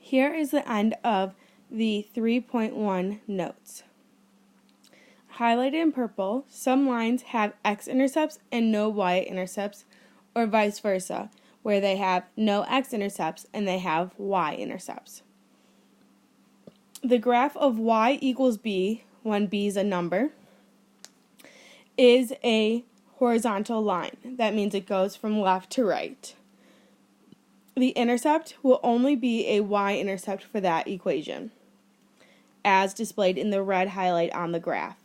Here is the end of the 3.1 notes. Highlighted in purple, some lines have x-intercepts and no y-intercepts, or vice versa, where they have no x-intercepts and they have y-intercepts. The graph of y equals b, when b is a number, is a horizontal line. That means it goes from left to right. The intercept will only be a y-intercept for that equation, as displayed in the red highlight on the graph.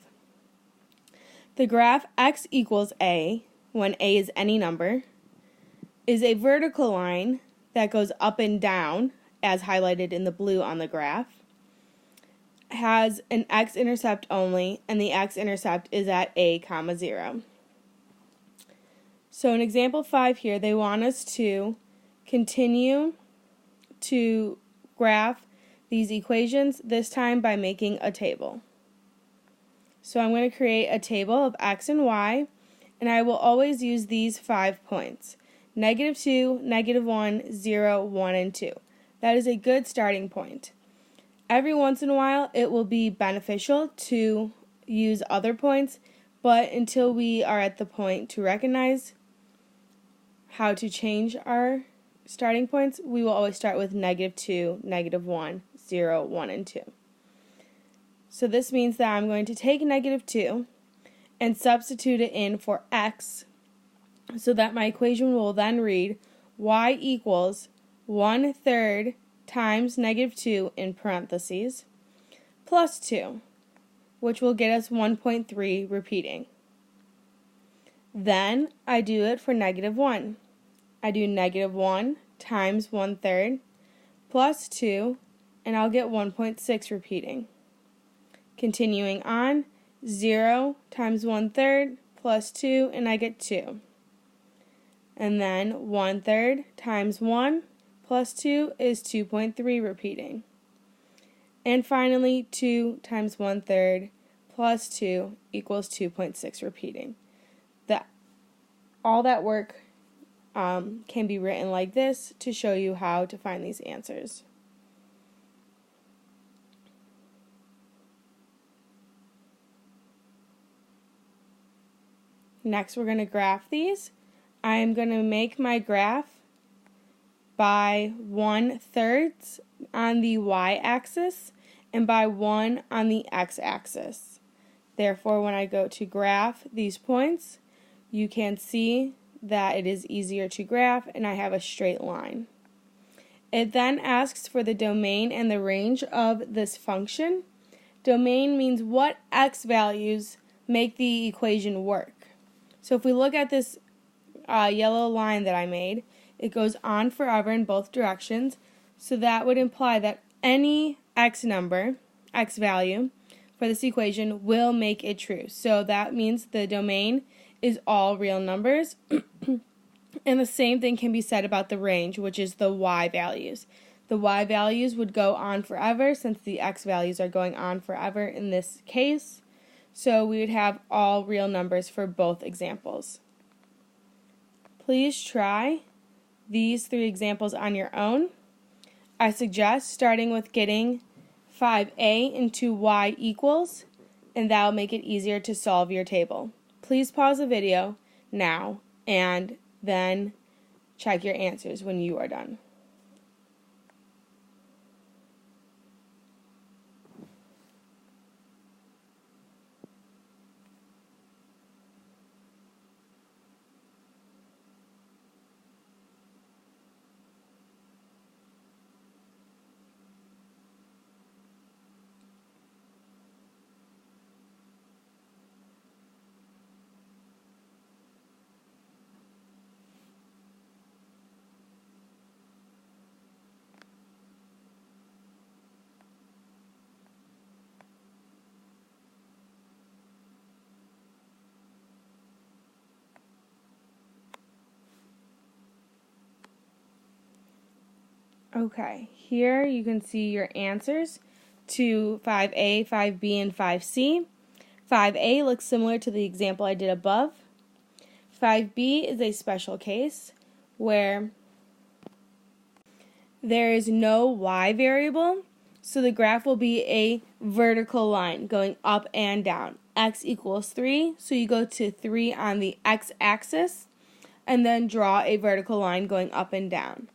The graph x equals a, when a is any number, is a vertical line that goes up and down, as highlighted in the blue on the graph, has an x-intercept only, and the x-intercept is at a, 0. So in example 5 here, they want us to continue to graph these equations, this time by making a table. So I'm going to create a table of x and y, and I will always use these 5 points: -2, -1, 0, 1, and 2. That is a good starting point. Every once in a while, it will be beneficial to use other points, but until we are at the point to recognize how to change our starting points, we will always start with -2, -1, 0, 1, and 2. So this means that I'm going to take -2 and substitute it in for x, so that my equation will then read y equals 1/3 times -2 in parentheses plus 2, which will get us 1.3 repeating. Then I do it for -1. I do -1 times 1/3 plus 2, and I'll get 1.6 repeating. Continuing on, 0 times 1/3 plus 2, and I get 2. And then 1/3 times 1 plus 2 is 2.3 repeating. And finally, 2 times 1/3 plus 2 equals 2.6 repeating. All that work can be written like this to show you how to find these answers. Next, we're going to graph these. I am going to make my graph by 1/3 on the y-axis and by 1 on the x-axis. Therefore, when I go to graph these points, you can see that it is easier to graph and I have a straight line. It then asks for the domain and the range of this function. Domain means what x values make the equation work. So if we look at this yellow line that I made, it goes on forever in both directions, so that would imply that any x number, x value, for this equation will make it true. So that means the domain is all real numbers, and the same thing can be said about the range, which is the y values. The y values would go on forever, since the x values are going on forever in this case. So we would have all real numbers for both examples. Please try these 3 examples on your own. I suggest starting with getting 5a into y equals, and that will make it easier to solve your table. Please pause the video now and then check your answers when you are done. Okay, here you can see your answers to 5A, 5B, and 5C. 5A looks similar to the example I did above. 5B is a special case where there is no y variable, so the graph will be a vertical line going up and down. X equals 3, so you go to 3 on the x-axis, and then draw a vertical line going up and down.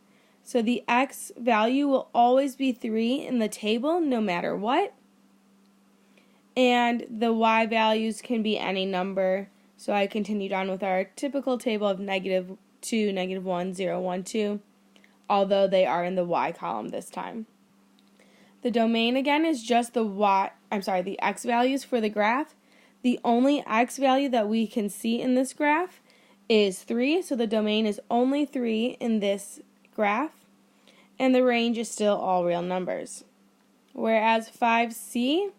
So the x value will always be 3 in the table, no matter what. And the y values can be any number. So I continued on with our typical table of -2, -1, 0, 1, 2, although they are in the y column this time. The domain again is just the x values for the graph. The only x value that we can see in this graph is 3, so the domain is only 3 in this graph, and the range is still all real numbers. Whereas 5C,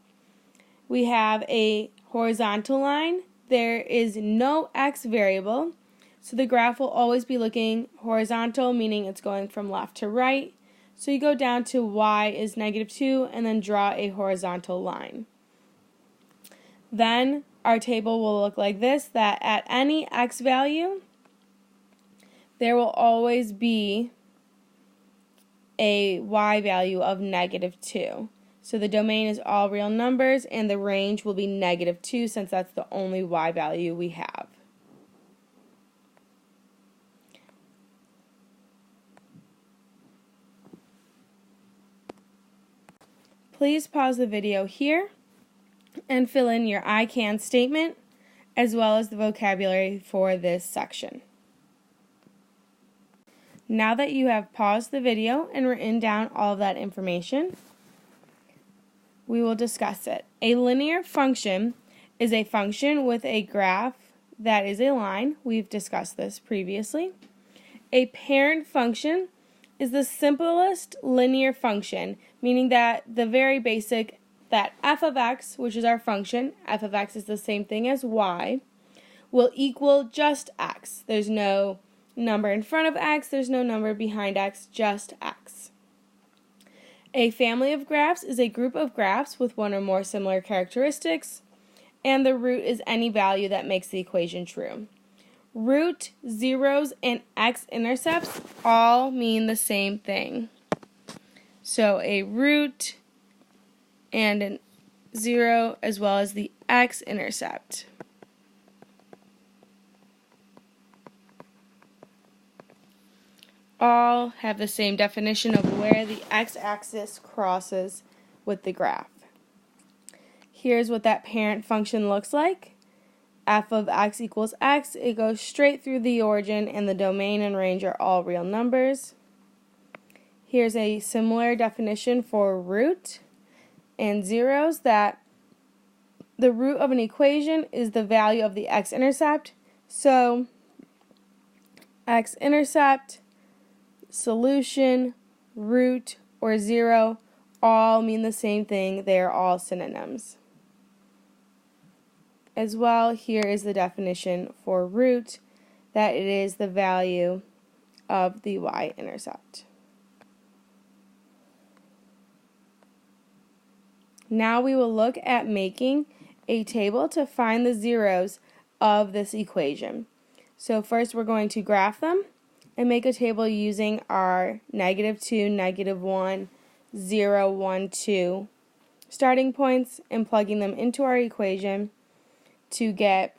we have a horizontal line. There is no x variable, so the graph will always be looking horizontal, meaning it's going from left to right. So you go down to y is -2 and then draw a horizontal line. Then our table will look like this, that at any x value, there will always be a y value of -2. So the domain is all real numbers, and the range will be -2 since that's the only y value we have. Please pause the video here and fill in your I can statement as well as the vocabulary for this section. Now that you have paused the video and written down all of that information, we will discuss it. A linear function is a function with a graph that is a line. We've discussed this previously. A parent function is the simplest linear function, meaning that the very basic, that f of x, which is our function, f of x is the same thing as y, will equal just x. There's no number in front of x, there's no number behind x, just x. A family of graphs is a group of graphs with one or more similar characteristics, and the root is any value that makes the equation true. Root, zeros, and x-intercepts all mean the same thing. So a root and a 0 as well as the x-intercept. All have the same definition of where the x-axis crosses with the graph. Here's what that parent function looks like. F of x equals x, it goes straight through the origin, and the domain and range are all real numbers. Here's a similar definition for root and zeros, that the root of an equation is the value of the x-intercept. So x-intercept, solution, root, or 0 all mean the same thing. They are all synonyms. As well, here is the definition for root, that it is the value of the y-intercept. Now we will look at making a table to find the zeros of this equation. So first we're going to graph them and make a table using our -2, -1, 0, 1, 2 starting points and plugging them into our equation to get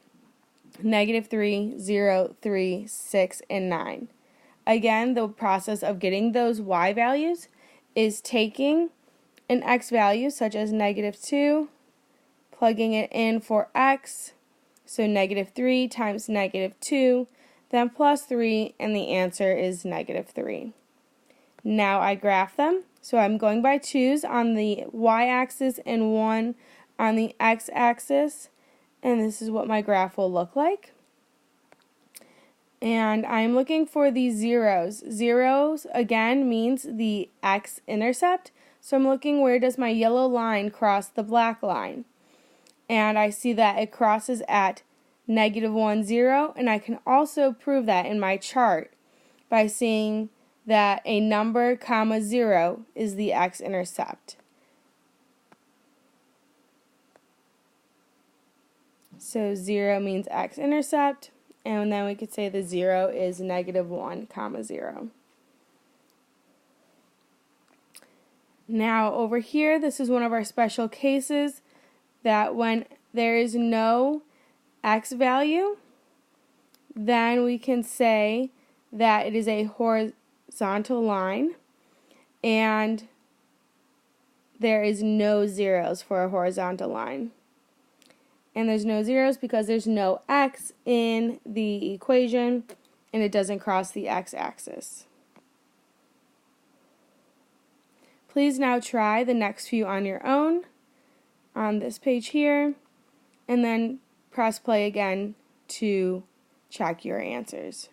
-3, 0, 3, 6, and 9. Again, the process of getting those y values is taking an x value such as -2, plugging it in for x, so -3 times -2, then plus 3, and the answer is -3. Now I graph them, so I'm going by 2's on the y-axis and 1 on the x-axis, and this is what my graph will look like. And I'm looking for the zeros. Zeros, again, means the x-intercept, so I'm looking where does my yellow line cross the black line. And I see that it crosses at -1, 0, and I can also prove that in my chart by seeing that a number, comma, 0 is the x-intercept. So 0 means x-intercept, and then we could say the 0 is -1, comma, 0. Now over here, this is one of our special cases that when there is no x value, then we can say that it is a horizontal line and there is no zeros for a horizontal line. And there's no zeros because there's no x in the equation and it doesn't cross the x-axis. Please now try the next few on your own on this page here and then press play again to check your answers.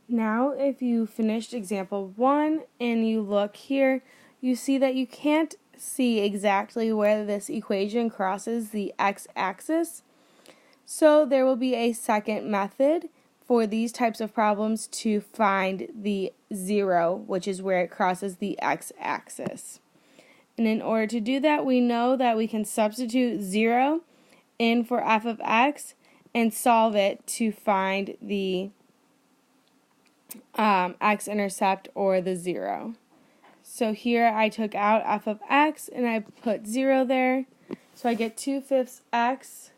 Now if you finished example 1 and you look here, you see that you can't see exactly where this equation crosses the x-axis. So there will be a second method for these types of problems to find the 0, which is where it crosses the x-axis. And in order to do that, we know that we can substitute 0 in for f of x and solve it to find the x-intercept or the 0. So here I took out f of x and I put 0 there. So I get 2/5 x.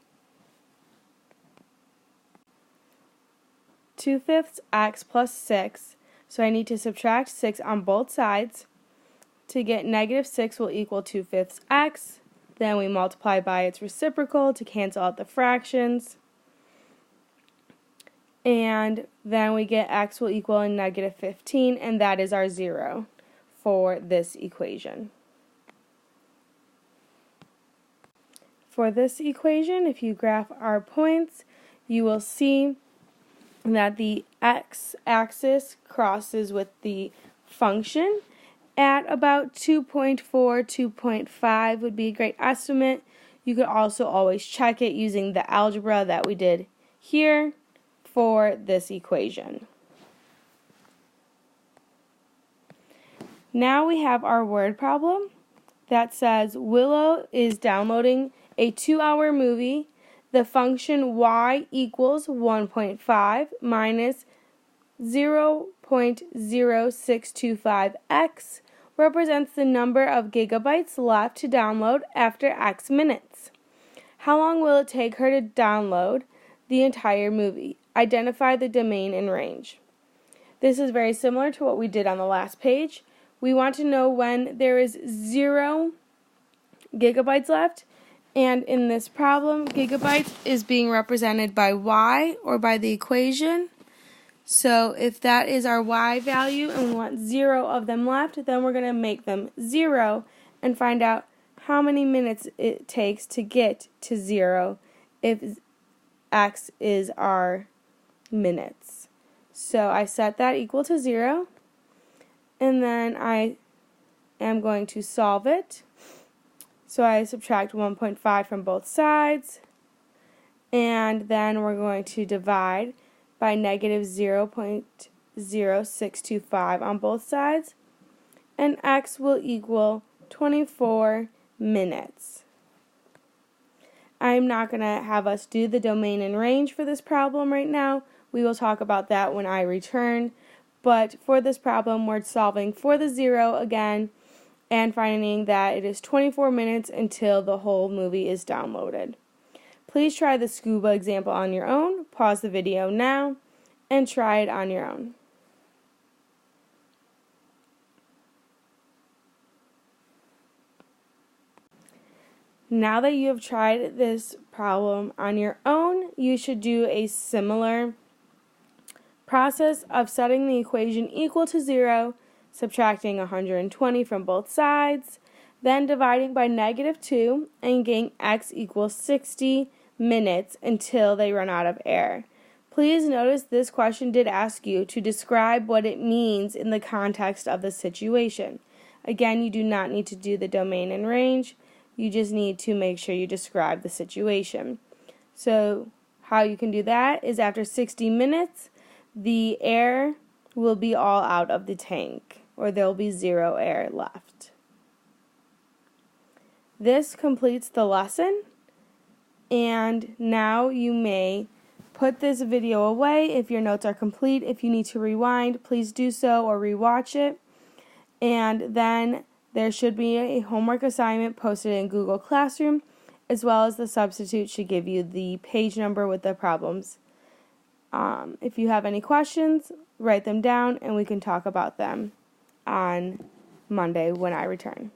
2/5 x plus 6. So I need to subtract 6 on both sides. To get -6 will equal 2/5 x. Then we multiply by its reciprocal to cancel out the fractions. And then we get x will equal a -15, and that is our 0 for this equation. For this equation, if you graph our points, you will see that the x-axis crosses with the function at about 2.4, 2.5 would be a great estimate. You could also always check it using the algebra that we did here for this equation. Now we have our word problem that says Willow is downloading a 2-hour movie. The function y equals 1.5 minus 0.0625x represents the number of gigabytes left to download after x minutes. How long will it take her to download the entire movie? Identify the domain and range. This is very similar to what we did on the last page. We want to know when there is 0 gigabytes left, and in this problem, gigabytes is being represented by y or by the equation. So if that is our y value and we want 0 of them left, then we're going to make them 0 and find out how many minutes it takes to get to 0 if x is our minutes. So I set that equal to 0, and then I am going to solve it. So I subtract 1.5 from both sides, and then we're going to divide by negative 0.0625 on both sides, and x will equal 24 minutes. I'm not going to have us do the domain and range for this problem right now. We will talk about that when I return. But for this problem, we're solving for the 0 again and finding that it is 24 minutes until the whole movie is downloaded. Please try the scuba example on your own. Pause the video now and try it on your own. Now that you have tried this problem on your own, you should do a similar process of setting the equation equal to 0, subtracting 120 from both sides, then dividing by -2 and getting x equals 60 minutes until they run out of air. Please notice this question did ask you to describe what it means in the context of the situation. Again, you do not need to do the domain and range. You just need to make sure you describe the situation. So how you can do that is after 60 minutes, the air will be all out of the tank, or there will be 0 air left. This completes the lesson, and now you may put this video away if your notes are complete. If you need to rewind, please do so or rewatch it. And then there should be a homework assignment posted in Google Classroom, as well as the substitute should give you the page number with the problems. If you have any questions, write them down and we can talk about them on Monday when I return.